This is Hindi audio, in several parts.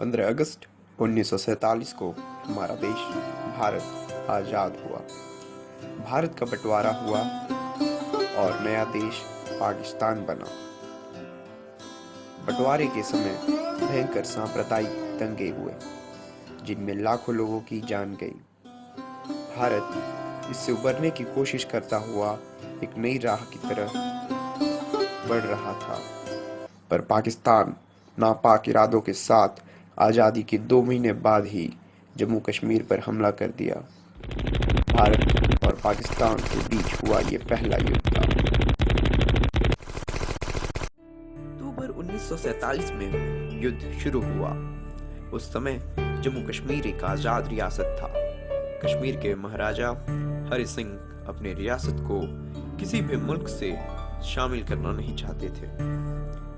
15 अगस्त 1947 को हमारा देश भारत आज़ाद हुआ। भारत का बंटवारा हुआ और नया देश पाकिस्तान बना। बंटवारे के समय भयंकर सांप्रदायिक दंगे हुए, जिनमें लाखों लोगों की जान गई। भारत इससे उबरने की कोशिश करता हुआ एक नई राह की तरफ बढ़ रहा था, पर पाकिस्तान नापाक इरादों के साथ आज़ादी के 2 महीने बाद ही जम्मू कश्मीर पर हमला कर दिया। भारत और पाकिस्तान के बीच हुआ ये पहला युद्ध था। अक्टूबर 1947 में युद्ध शुरू हुआ। उस समय जम्मू कश्मीर एक आज़ाद रियासत था। कश्मीर के महाराजा हरि सिंह अपने रियासत को किसी भी मुल्क से शामिल करना नहीं चाहते थे।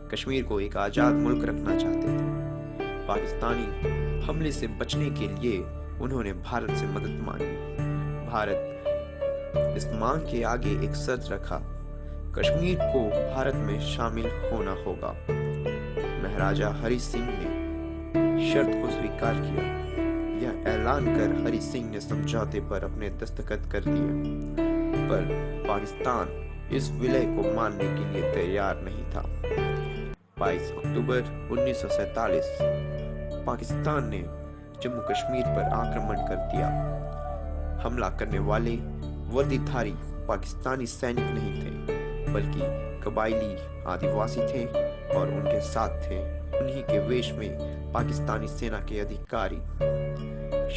कश्मीर को एक आज़ाद मुल्क रखना चाहते थे। पाकिस्तानी हमले से बचने के लिए उन्होंने भारत से मदद मांगी। भारत इस मांग के आगे एक शर्त रखा, कश्मीर को भारत में शामिल होना होगा। महाराजा हरि सिंह ने शर्त को स्वीकार किया। यह ऐलान कर हरि सिंह ने समझौते पर अपने दस्तखत कर दिए, पर पाकिस्तान इस विलय को मानने के लिए तैयार नहीं था। 22 अक्टूबर 1947 पाकिस्तान ने जम्मू कश्मीर पर आक्रमण कर दिया। हमला करने वाले वर्दीधारी पाकिस्तानी सैनिक नहीं थे, बल्कि कबायली आदिवासी थे और उनके साथ थे उन्हीं के वेश में पाकिस्तानी सेना के अधिकारी।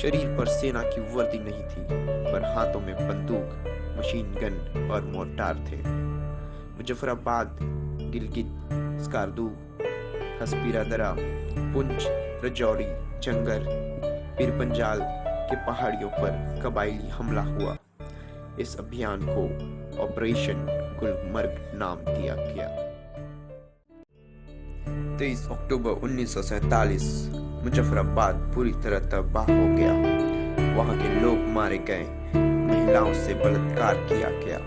शरीर पर सेना की वर्दी नहीं थी, पर हाथों में बंदूक, मशीन गन और मोर्टार थे। मुजफ्फराबाद, गिलगित, स्कार्दू, हसपीरा दरा, पुंछ, रजौरी, चंगर, पीरपंजाल के पहाड़ियों पर कबायली हमला हुआ। इस अभियान को ऑपरेशन गुलमर्ग नाम दिया गया। 23 अक्टूबर 1947 मुजफ्फराबाद पूरी तरह तबाह हो गया। वहां के लोग मारे गए, महिलाओं से बलात्कार किया गया।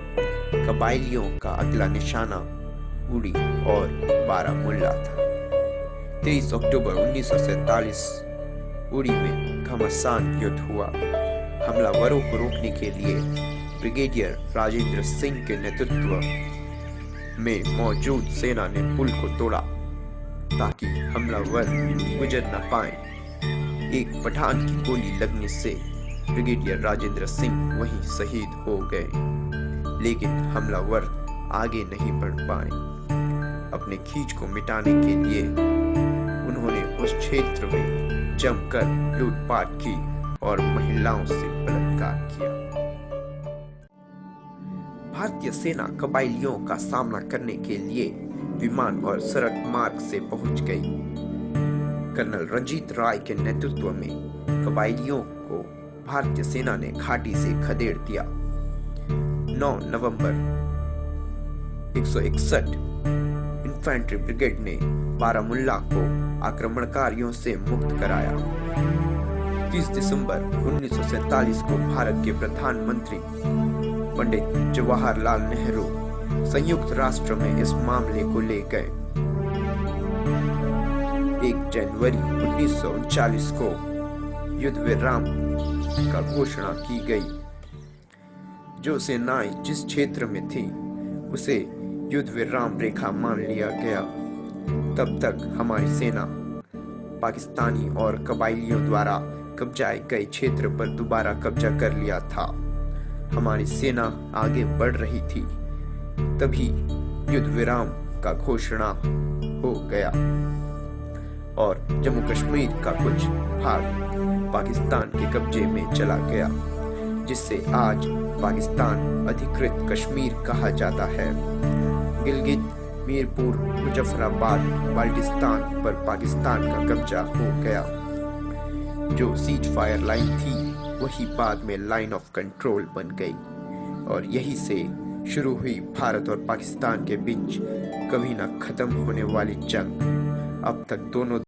कबायलियों का अगला निशाना उड़ी और बारामुल्ला था। 23 अक्टूबर 1947 उड़ी में घमासान युद्ध हुआ। हमलावरों को रोकने के लिए ब्रिगेडियर राजेंद्र सिंह के नेतृत्व में मौजूद सेना ने पुल को तोड़ा ताकि हमलावर गुजर न पाए। एक पठान की गोली लगने से ब्रिगेडियर राजेंद्र सिंह वहीं शहीद हो गए, लेकिन हमलावर आगे नहीं बढ़ पाए। अपने खींच को मिटाने के लिए उन्होंने उस क्षेत्र में जमकर लूटपाट की और महिलाओं से बलात्कार किया। भारतीय सेना कबायलियों का सामना करने के लिए विमान और सड़क मार्ग से पहुंच गई। कर्नल रंजीत राय के नेतृत्व में कबायलियों को भारतीय सेना ने घाटी से खदेड़ दिया। 9 नवंबर 161 इन्फेंट्री ब्रिगेड ने बारामुल्ला को आक्रमणकारियों से मुक्त कराया। 30 दिसंबर 1947 को भारत के प्रधानमंत्री पंडित जवाहरलाल नेहरू संयुक्त राष्ट्र में इस मामले को ले गए। 1 जनवरी 1939 को युद्ध विराम का घोषणा की गई। जो सेनाएं जिस क्षेत्र में थी उसे युद्ध विराम रेखा मान लिया गया। तब तक हमारी सेना पाकिस्तानी और कबायलियों द्वारा कब्जाए गए क्षेत्र पर दोबारा कब्जा कर लिया था। हमारी सेना आगे बढ़ रही थी, तभी युद्ध विराम का घोषणा हो गया और जम्मू कश्मीर का कुछ भाग पाकिस्तान के कब्जे में चला गया, जिससे आज पाकिस्तान अधिकृत कश्मीर कहा जाता है। गिलगित, मीरपुर, मुजफ्फराबाद, बाल्टिस्तान पर पाकिस्तान का कब्जा हो गया। जो सीज फायर लाइन थी वही बाद में लाइन ऑफ कंट्रोल बन गई और यही से शुरू हुई भारत और पाकिस्तान के बीच कभी न खत्म होने वाली जंग। अब तक दोनों